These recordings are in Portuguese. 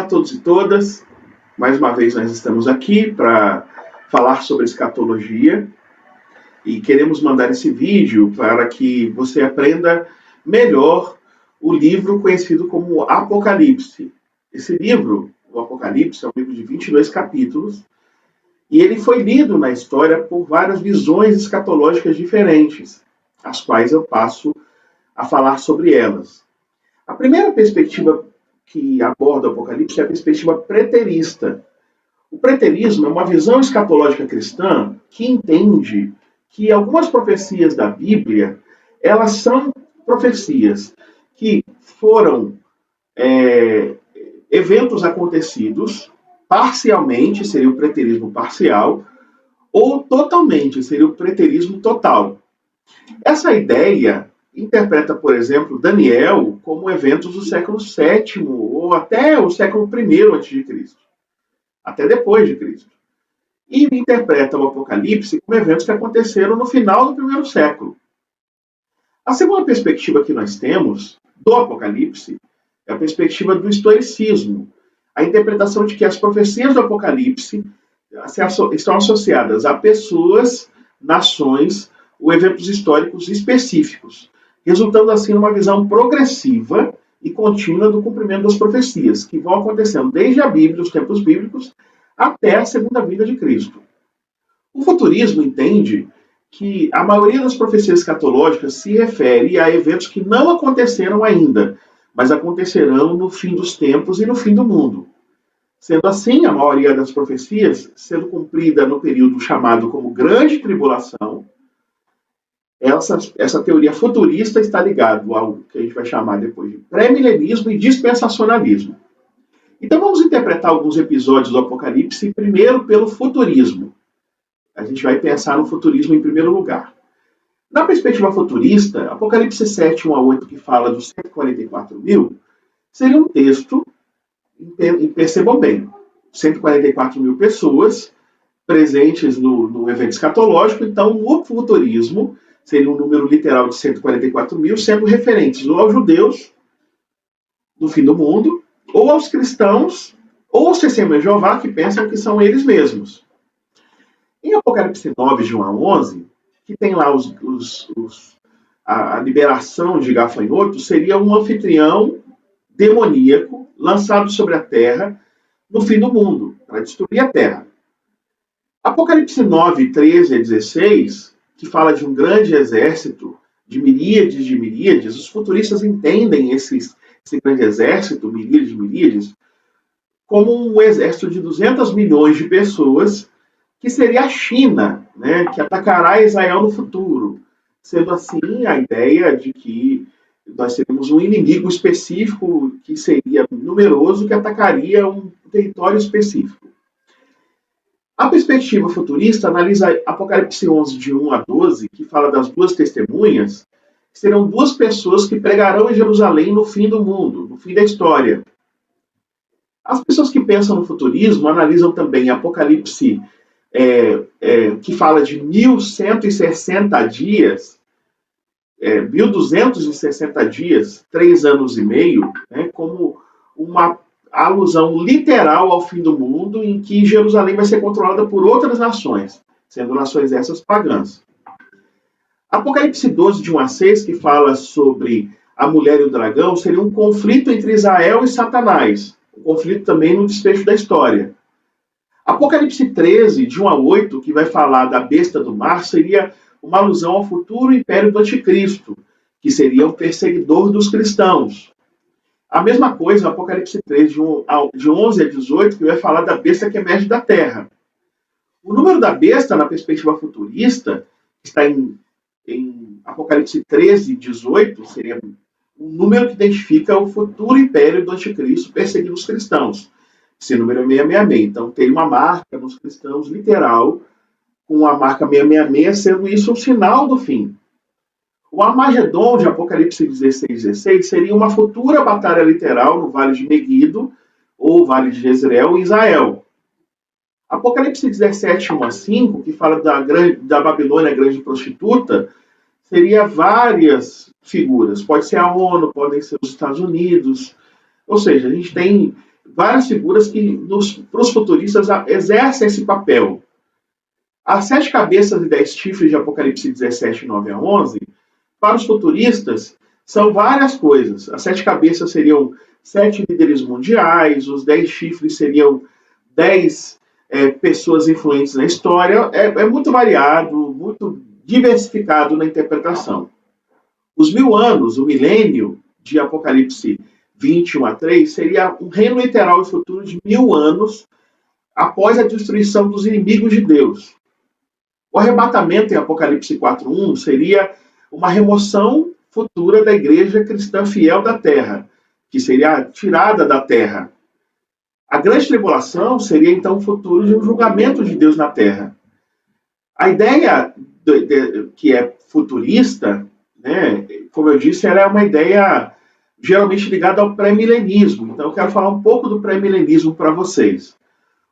a todos e todas. Mais uma vez nós estamos aqui para falar sobre escatologia e queremos mandar esse vídeo para que você aprenda melhor o livro conhecido como Apocalipse. Esse livro, o Apocalipse, é um livro de 22 capítulos e ele foi lido na história por várias visões escatológicas diferentes, as quais eu passo a falar sobre elas. A primeira perspectiva que aborda o Apocalipse é a perspectiva preterista. O preterismo é uma visão escatológica cristã que entende que algumas profecias da Bíblia, elas são profecias que foram eventos acontecidos parcialmente, seria o preterismo parcial, ou totalmente, seria o preterismo total. Essa ideia interpreta, por exemplo, Daniel como eventos do século VII ou até o século I a.C., até depois de Cristo. E interpreta o Apocalipse como eventos que aconteceram no final do primeiro século. A segunda perspectiva que nós temos do Apocalipse é a perspectiva do estoicismo, a interpretação de que as profecias do Apocalipse estão associadas a pessoas, nações ou eventos históricos específicos, resultando assim numa visão progressiva e contínua do cumprimento das profecias, que vão acontecendo desde a Bíblia, os tempos bíblicos, até a segunda vinda de Cristo. O futurismo entende que a maioria das profecias escatológicas se refere a eventos que não aconteceram ainda, mas acontecerão no fim dos tempos e no fim do mundo. Sendo assim, a maioria das profecias sendo cumprida no período chamado como Grande Tribulação. Essa teoria futurista está ligada ao que a gente vai chamar depois de pré-milenismo e dispensacionalismo. Então vamos interpretar alguns episódios do Apocalipse primeiro pelo futurismo. A gente vai pensar no futurismo em primeiro lugar. Na perspectiva futurista, Apocalipse 7, 1 a 8, que fala dos 144 mil, seria um texto, e percebam bem, 144 mil pessoas presentes no evento escatológico. Então no futurismo seria um número literal de 144 mil, sendo referentes ou aos judeus do fim do mundo, ou aos cristãos, ou aos testemunhas de Jeová, que pensam que são eles mesmos. Em Apocalipse 9, de 1 a 11, que tem lá a liberação de gafanhotos, seria um anfitrião demoníaco lançado sobre a terra no fim do mundo, para destruir a terra. Apocalipse 9, 13 a 16, que fala de um grande exército, de miríades, os futuristas entendem esse grande exército, miríades, como um exército de 200 milhões de pessoas, que seria a China, né, que atacará Israel no futuro. Sendo assim, a ideia de que nós teríamos um inimigo específico que seria numeroso, que atacaria um território específico. A perspectiva futurista analisa Apocalipse 11, de 1 a 12, que fala das duas testemunhas, que serão duas pessoas que pregarão em Jerusalém no fim do mundo, no fim da história. As pessoas que pensam no futurismo analisam também Apocalipse, que fala de 1160 dias, 1260 dias, 3 anos e meio, né, como uma alusão literal ao fim do mundo, em que Jerusalém vai ser controlada por outras nações, sendo nações essas pagãs. Apocalipse 12, de 1 a 6, que fala sobre a mulher e o dragão, seria um conflito entre Israel e Satanás, um conflito também no desfecho da história. Apocalipse 13, de 1 a 8, que vai falar da besta do mar, seria uma alusão ao futuro império do anticristo, que seria o perseguidor dos cristãos. A mesma coisa no Apocalipse 3, de 11 a 18, que vai falar da besta que emerge da terra. O número da besta, na perspectiva futurista, que está em Apocalipse 13, 18, seria um número que identifica o futuro império do anticristo perseguindo os cristãos. Esse número é 666. Então, tem uma marca nos cristãos, literal, com a marca 666, sendo isso um sinal do fim. O Armagedon, de Apocalipse 16, 16, seria uma futura batalha literal no Vale de Meguido, ou Vale de Jezreel, em Israel. Apocalipse 17, 1 a 5, que fala da Babilônia grande prostituta, seria várias figuras. Pode ser a ONU, podem ser os Estados Unidos. Ou seja, a gente tem várias figuras que, para os futuristas, exercem esse papel. As 7 cabeças e 10 chifres de Apocalipse 17, 9 a 11, para os futuristas, são várias coisas. As 7 cabeças seriam 7 líderes mundiais, os 10 chifres seriam 10 pessoas influentes na história. É muito variado, muito diversificado na interpretação. Os 1000 anos, o milênio de Apocalipse 21 a 3, seria um reino literal e futuro de 1000 anos após a destruição dos inimigos de Deus. O arrebatamento em Apocalipse 4.1 seria uma remoção futura da igreja cristã fiel da terra, que seria tirada da terra. A grande tribulação seria então o futuro de um julgamento de Deus na terra. A ideia que é futurista, né, como eu disse, ela é uma ideia geralmente ligada ao pré-milenismo. Então eu quero falar um pouco do pré-milenismo para vocês.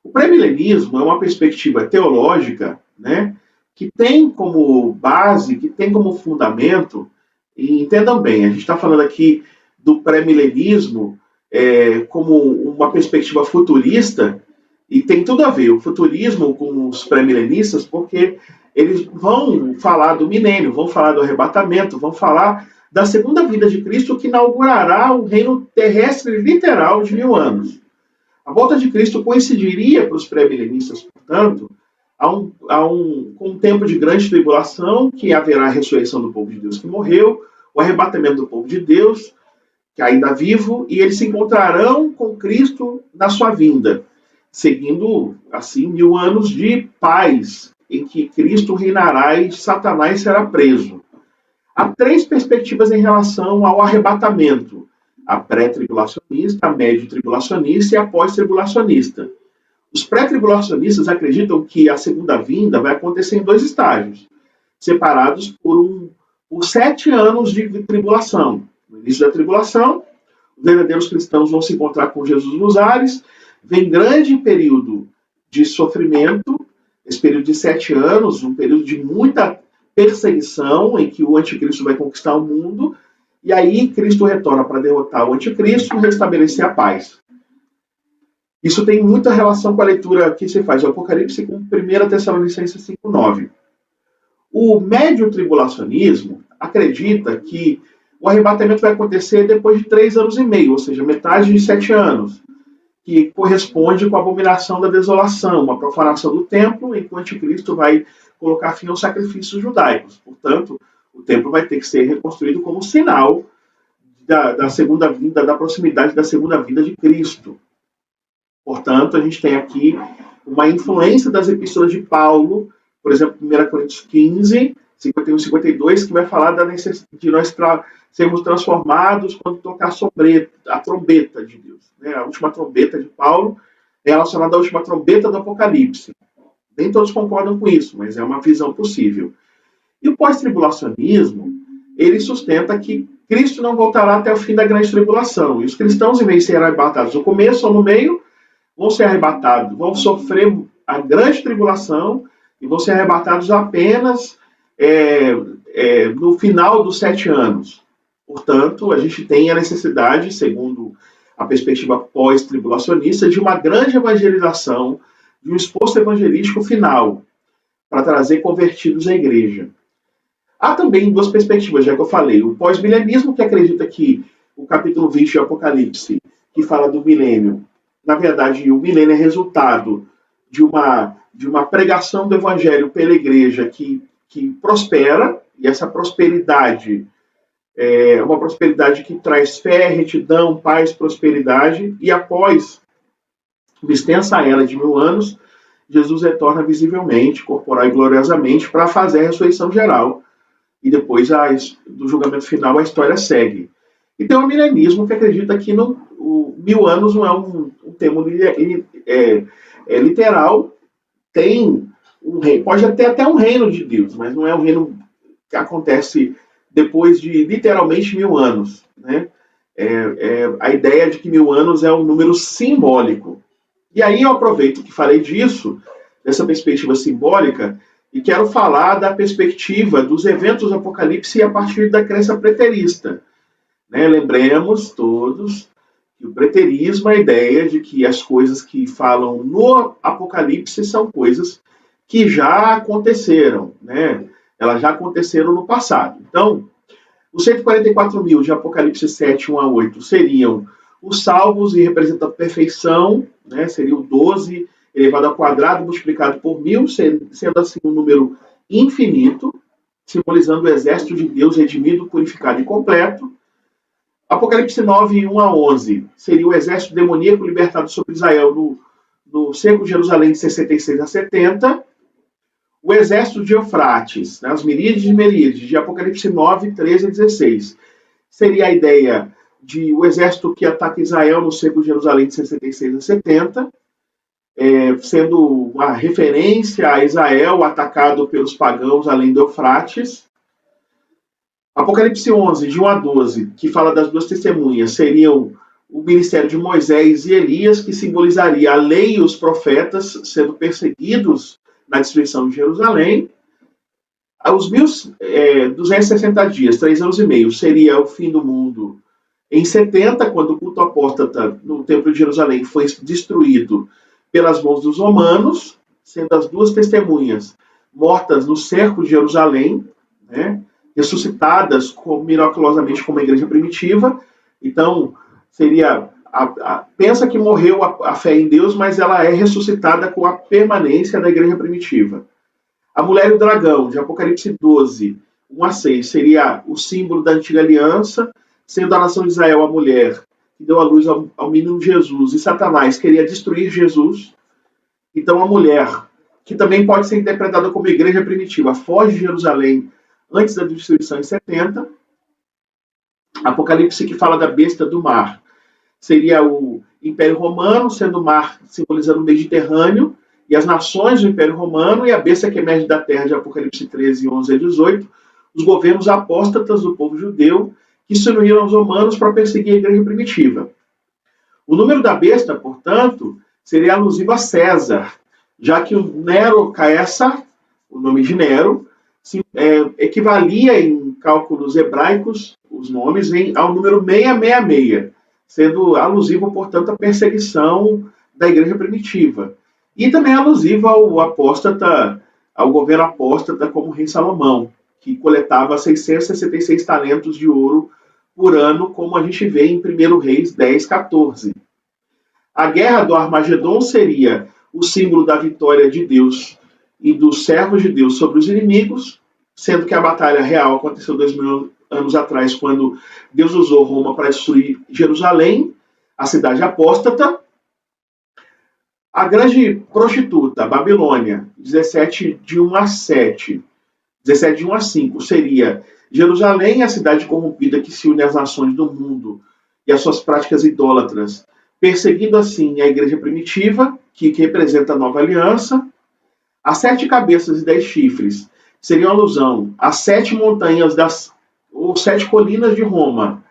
O pré-milenismo é uma perspectiva teológica, né, que tem como base, que tem como fundamento, e entendam bem, a gente está falando aqui do pré-milenismo como uma perspectiva futurista, e tem tudo a ver o futurismo com os pré-milenistas, porque eles vão falar do milênio, vão falar do arrebatamento, vão falar da segunda vinda de Cristo, que inaugurará um reino terrestre literal de 1000 anos. A volta de Cristo coincidiria para os pré-milenistas, portanto, com um tempo de grande tribulação, que haverá a ressurreição do povo de Deus que morreu, o arrebatamento do povo de Deus, que ainda vivo, e eles se encontrarão com Cristo na sua vinda, seguindo, assim, 1000 anos de paz, em que Cristo reinará e Satanás será preso. Há 3 perspectivas em relação ao arrebatamento: a pré-tribulacionista, a médio-tribulacionista e a pós-tribulacionista. Os pré-tribulacionistas acreditam que a segunda vinda vai acontecer em 2 estágios, separados por 7 anos de tribulação. No início da tribulação, os verdadeiros cristãos vão se encontrar com Jesus nos ares, vem grande período de sofrimento, esse período de 7 anos, um período de muita perseguição, em que o anticristo vai conquistar o mundo, e aí Cristo retorna para derrotar o anticristo e restabelecer a paz. Isso tem muita relação com a leitura que se faz do Apocalipse com 1 Tessalonicenses 5,9. O médio tribulacionismo acredita que o arrebatamento vai acontecer depois de 3 anos e meio, ou seja, metade de 7 anos, que corresponde com a abominação da desolação, uma profanação do templo, em que o anticristo vai colocar fim aos sacrifícios judaicos. Portanto, o templo vai ter que ser reconstruído como sinal da segunda vinda, da proximidade da segunda vinda de Cristo. Portanto, a gente tem aqui uma influência das epístolas de Paulo, por exemplo, 1 Coríntios 15, 51 e 52, que vai falar da necessidade de nós sermos transformados quando tocar a trombeta de Deus. Né? A última trombeta de Paulo é relacionada à última trombeta do Apocalipse. Nem todos concordam com isso, mas é uma visão possível. E o pós-tribulacionismo, ele sustenta que Cristo não voltará até o fim da grande tribulação. E os cristãos, em vez de serem arrebatados no começo ou no meio, vão ser arrebatados, vão sofrer a grande tribulação e vão ser arrebatados apenas no final dos 7 anos. Portanto, a gente tem a necessidade, segundo a perspectiva pós-tribulacionista, de uma grande evangelização, de um esforço evangelístico final, para trazer convertidos à igreja. Há também 2 perspectivas, já que eu falei. O pós-milenismo, que acredita que o capítulo 20 do Apocalipse, que fala do milênio, na verdade, o milênio é resultado de uma pregação do evangelho pela igreja que prospera, e essa prosperidade é uma prosperidade que traz fé, retidão, paz, prosperidade, e após uma extensa era de 1000 anos, Jesus retorna visivelmente, corporal e gloriosamente, para fazer a ressurreição geral, e depois do julgamento final a história segue. E tem o milenismo que acredita que 1000 anos não é um termo literal, tem um reino, pode ter até um reino de Deus, mas não é um reino que acontece depois de literalmente 1000 anos. Né? A ideia de que 1000 anos é um número simbólico. E aí eu aproveito que falei disso, dessa perspectiva simbólica, e quero falar da perspectiva dos eventos do Apocalipse a partir da crença preterista. Né? Lembremos todos Que o preterismo é a ideia de que as coisas que falam no Apocalipse são coisas que já aconteceram, né? Elas já aconteceram no passado. Então, os 144 mil de Apocalipse 7, 1 a 8 seriam os salvos e representam a perfeição, né? Seria o 12 elevado ao quadrado multiplicado por 1000, sendo assim um número infinito, simbolizando o exército de Deus redimido, purificado e completo. Apocalipse 9, 1 a 11 seria o exército demoníaco libertado sobre Israel no cerco de Jerusalém de 66 a 70. O exército de Eufrates, né, as miríades e miríades, de Apocalipse 9, 13 a 16. Seria a ideia de o exército que ataca Israel no cerco de Jerusalém de 66 a 70, sendo uma referência a Israel atacado pelos pagãos além do Eufrates. Apocalipse 11, de 1 a 12, que fala das duas testemunhas, seriam o ministério de Moisés e Elias, que simbolizaria a lei e os profetas sendo perseguidos na destruição de Jerusalém. Os 1.260 dias, 3 anos e meio, seria o fim do mundo em 70, quando o culto apóstata no Templo de Jerusalém foi destruído pelas mãos dos romanos, sendo as duas testemunhas mortas no cerco de Jerusalém, né, ressuscitadas miraculosamente como a igreja primitiva. Então, seria pensa que morreu a fé em Deus, mas ela é ressuscitada com a permanência da igreja primitiva. A mulher e o dragão, de Apocalipse 12, 1 a 6, seria o símbolo da antiga aliança, sendo a nação de Israel a mulher que deu à luz ao menino Jesus, e Satanás queria destruir Jesus. Então a mulher, que também pode ser interpretada como igreja primitiva, foge de Jerusalém antes da destruição em 70. Apocalipse, que fala da besta do mar, seria o Império Romano, sendo o mar simbolizando o Mediterrâneo, e as nações do Império Romano, e a besta que emerge da terra, de Apocalipse 13, 11 a 18, os governos apóstatas do povo judeu, que se uniram aos romanos para perseguir a igreja primitiva. O número da besta, portanto, seria alusivo a César, já que o Nero Caesar, o nome de Nero, equivalia em cálculos hebraicos, os nomes vêm ao número 666, sendo alusivo, portanto, à perseguição da igreja primitiva. E também alusivo ao governo apóstata como rei Salomão, que coletava 666 talentos de ouro por ano, como a gente vê em 1 Reis 10, 14. A guerra do Armagedon seria o símbolo da vitória de Deus e dos servos de Deus sobre os inimigos, sendo que a batalha real aconteceu 2000 anos atrás, quando Deus usou Roma para destruir Jerusalém, a cidade apóstata. A grande prostituta, Babilônia, 17 de 1 a 7, 17 de 1 a 5, seria Jerusalém, a cidade corrompida que se une às nações do mundo e às suas práticas idólatras, perseguindo assim a igreja primitiva, que representa a nova aliança. As 7 cabeças e 10 chifres seriam alusão às 7 montanhas ou 7 colinas de Roma,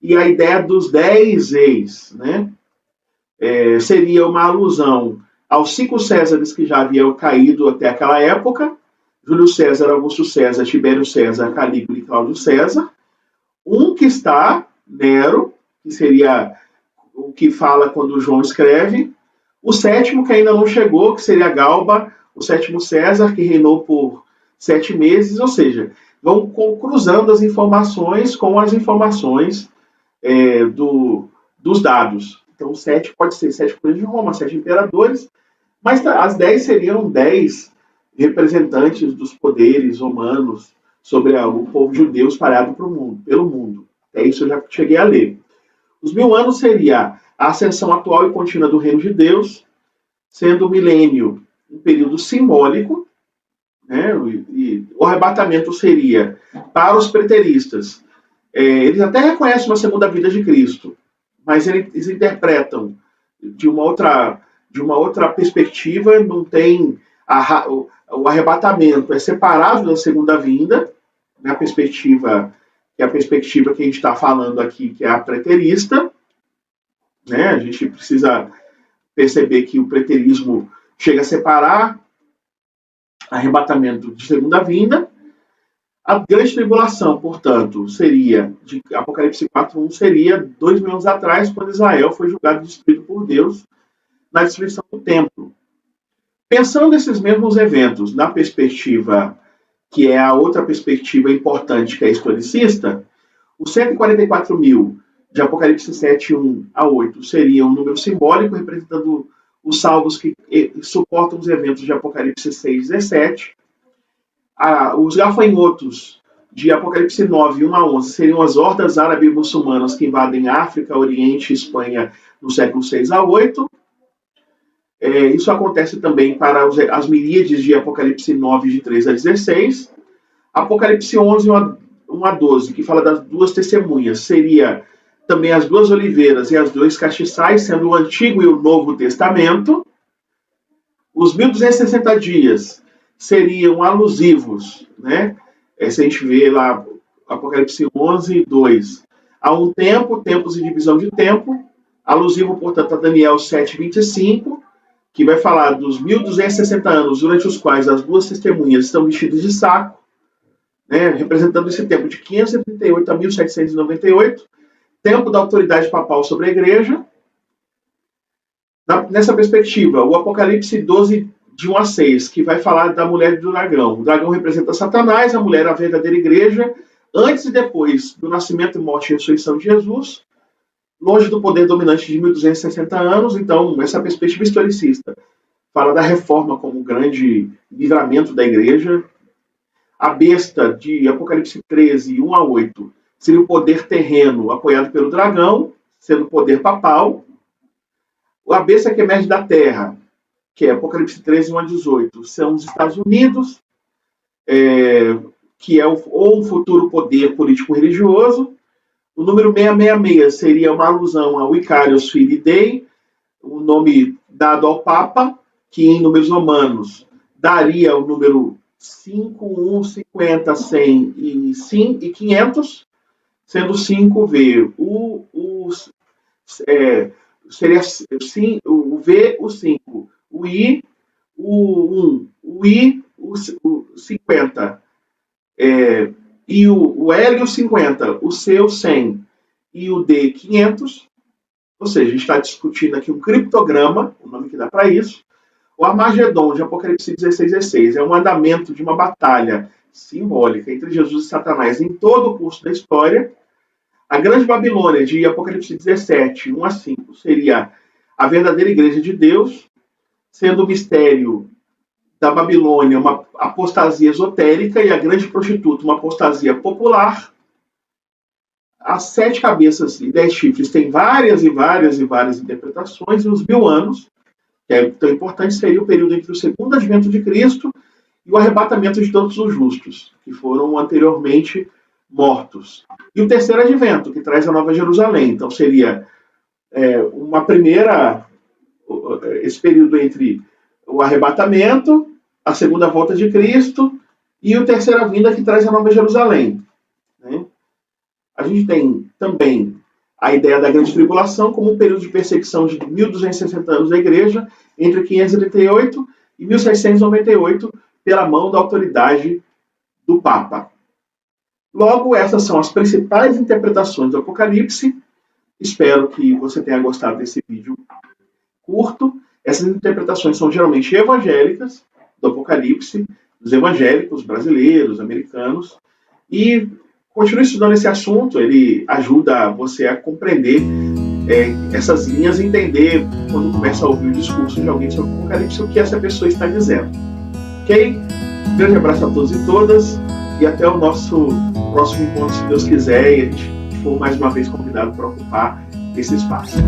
e a ideia dos 10 reis, né? Seria uma alusão aos 5 Césares que já haviam caído até aquela época: Júlio César, Augusto César, Tibério César, Calígula e Cláudio César. Um que está, Nero, que seria o que fala quando João escreve. O 7º, que ainda não chegou, que seria Galba, o 7º César, que reinou por 7 meses, ou seja, vão cruzando as informações com as informações dos dados. Então, 7 pode ser 7 colinas de Roma, 7 imperadores, mas as 10 seriam 10 representantes dos poderes romanos sobre o povo judeu espalhado pelo mundo. Isso eu já cheguei a ler. Os 1000 anos seria a ascensão atual e contínua do reino de Deus, sendo o milênio um período simbólico, né? E o arrebatamento seria, para os preteristas, eles até reconhecem uma segunda vinda de Cristo, mas eles interpretam de uma outra perspectiva. Não tem o arrebatamento é separado da segunda vinda, na perspectiva que é a perspectiva que a gente está falando aqui, que é a preterista, né? A gente precisa perceber que o preterismo chega a separar arrebatamento de segunda vinda. A grande tribulação, portanto, seria, de Apocalipse 4:1, seria 2.000 anos atrás, quando Israel foi julgado e destruído por Deus na destruição do templo. Pensando nesses mesmos eventos na perspectiva, que é a outra perspectiva importante, que é historicista, os 144.000 de Apocalipse 7:1 a 8 seria um número simbólico, representando os salvos que suportam os eventos de Apocalipse 6:17. Os gafanhotos de Apocalipse 9:1 a 11 seriam as hordas árabes muçulmanas que invadem África, Oriente e Espanha no século 6 a 8. Isso acontece também para as miríades de Apocalipse 9, de 3 a 16. Apocalipse 11, 1 a 12, que fala das duas testemunhas, seria também as duas oliveiras e as dois castiçais, sendo o Antigo e o Novo Testamento. Os 1.260 dias seriam alusivos, né? Se a gente vê lá Apocalipse 11, 2, há um tempo, tempos e divisão de tempo, alusivo, portanto, a Daniel 7:25, que vai falar dos 1.260 anos durante os quais as duas testemunhas estão vestidas de saco, né, representando esse tempo de 538 a 1798, tempo da autoridade papal sobre a igreja. Nessa perspectiva, o Apocalipse 12, de 1 a 6, que vai falar da mulher e do dragão. O dragão representa Satanás, a mulher a verdadeira igreja, antes e depois do nascimento, morte e ressurreição de Jesus, longe do poder dominante de 1.260 anos. Então, essa perspectiva historicista fala da reforma como um grande livramento da igreja. A besta de Apocalipse 13, 1 a 8, seria o poder terreno apoiado pelo dragão, sendo o poder papal. A besta que emerge da terra, que é Apocalipse 13, 1 a 18, são os Estados Unidos, que é ou um futuro poder político-religioso. O número 666 seria uma alusão ao Icarius Filii Dei, o nome dado ao Papa, que em números romanos daria o número 5, 1, 50, 100 e 500, sendo 5V seria o V, o 5, o I, o 1, o I, o 50, e o L, o 50, o C, o 100 e o D, 500. Ou seja, a gente está discutindo aqui um criptograma, o nome que dá para isso. O Armagedon, de Apocalipse 16:16, é um andamento de uma batalha simbólica entre Jesus e Satanás em todo o curso da história. A Grande Babilônia, de Apocalipse 17, 1 a 5, seria a verdadeira igreja de Deus, sendo o mistério da Babilônia uma apostasia esotérica e a grande prostituta uma apostasia popular. As 7 cabeças e 10 chifres têm várias interpretações, e os 1.000 anos, que é tão importante, seria o período entre o segundo advento de Cristo e o arrebatamento de todos os justos, que foram anteriormente mortos. E o terceiro advento, que traz a Nova Jerusalém. Então seria uma primeira, esse período entre o arrebatamento, a segunda volta de Cristo e a terceira vinda, que traz a Nova Jerusalém. Né? A gente tem também a ideia da grande tribulação como um período de perseguição de 1.260 anos da igreja, entre 538 e 1798, pela mão da autoridade do Papa. Logo, essas são as principais interpretações do Apocalipse. Espero que você tenha gostado desse vídeo curto. Essas interpretações são geralmente evangélicas do Apocalipse, dos evangélicos brasileiros, americanos, e continue estudando esse assunto. Ele ajuda você a compreender essas linhas e entender, quando começa a ouvir o discurso de alguém sobre o Apocalipse, o que essa pessoa está dizendo. Ok? Um grande abraço a todos e todas, e até o nosso próximo encontro, se Deus quiser, e a gente for mais uma vez convidado para ocupar esse espaço.